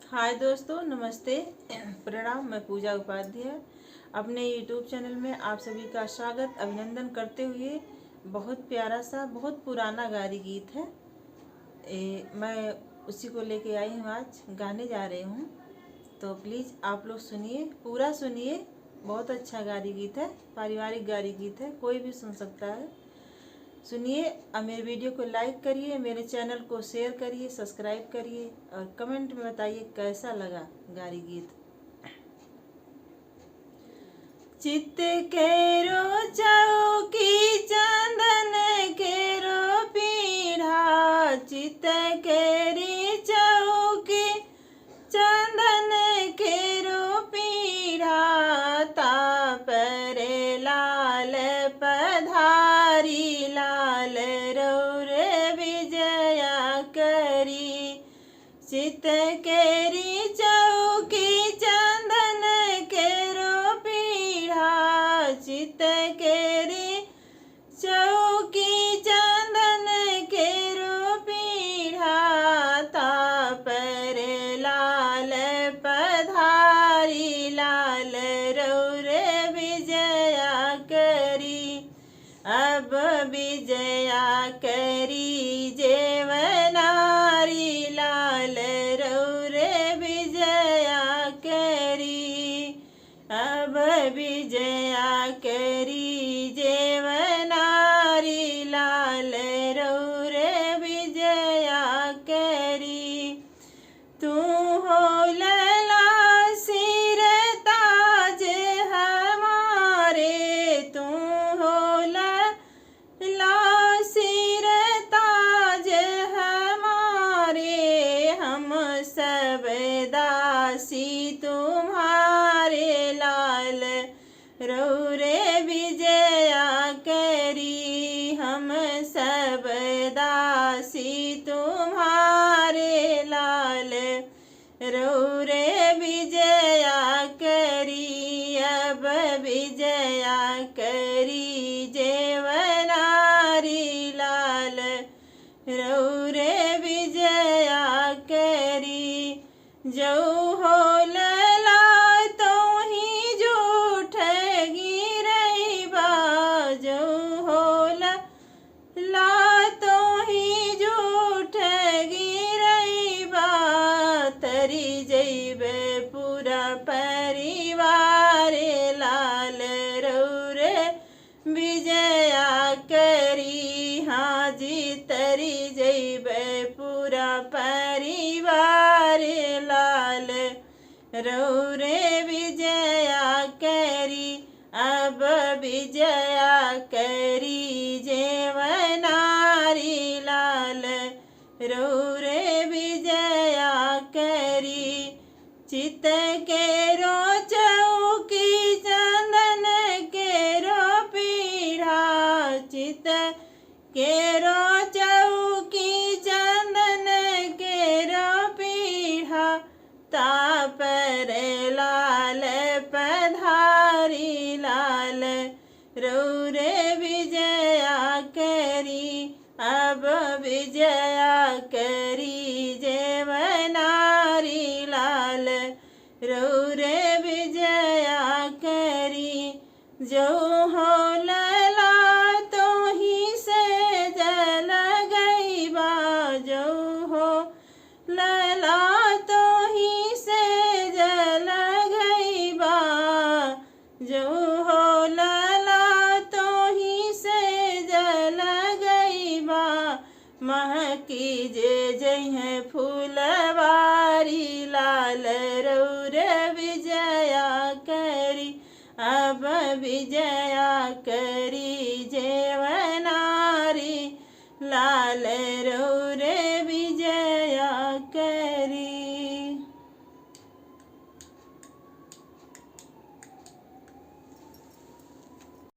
हाय दोस्तों, नमस्ते, प्रणाम। मैं पूजा उपाध्याय अपने यूट्यूब चैनल में आप सभी का स्वागत अभिनंदन करते हुए बहुत प्यारा सा बहुत पुराना गारी गीत है। मैं उसी को लेके आई हूँ, आज गाने जा रही हूँ। तो प्लीज़ आप लोग सुनिए, पूरा सुनिए। बहुत अच्छा गारी गीत है, पारिवारिक गारी गीत है, कोई भी सुन सकता है। सुनिए और मेरे वीडियो को लाइक करिए, मेरे चैनल को शेयर करिए, सब्सक्राइब करिए और कमेंट में बताइए कैसा लगा गारी गीत। चित्त केरो चौकी चंदन केरो पीढ़ा, चित्त केरी चौकी चंदन केरो पीढ़ा, तापरे लाल पधारी लाल रौर विजया करी। चित्त केरी चौकी चंदन केरो पीढ़ा, चित्त केरी चौकी चंदन केरो पीढ़ा, तापरे लाल पधारी लाल रौर विजया करी। अब विजया करी जेवनारी लाल रौर विजया करी। अब विजया करी जेवनारी लाल रौर विजया करी। तू हो लला सिर ताज हमारे, तू हो लला सिर ताज हमारे, हम सब दासी तुम्हारे लाल रौर विजया करी। हम सब दासी तुम्हारे लाल रौर विजया करी। अब विजया करी जेवनारी लाल रौर विजया करी। जो हो लला तो ही झूठ गिरैबा, जो हो लला तो ही झूठ गिरैबा, तरी जैबे पूरा परिवार लाल रौर विजया करी। हाँ जी, तरी जैबे पूरा परिवार लाल रौर विजया करी। अब विजया करी जेवनारी लाल रौर विजया करी। चित्त केरो चौकी चंदन केरो पीढ़ा, चित्त केरो चौकी चंदन केरो पीढ़ा, तापरे लाल पधारी लाल रौर विजया करी। अब विजया करी जेवनारी लाल रौर विजया करी। जो हो लला तो ही से जल गईबा, जो हो लला तो ही से जल गईबा, जो हो लला तो ही से जल गईबा, महकी जे जय फूलवारी लाल रौर विजया करी। अब विजया करी जेवनारी लाल रौर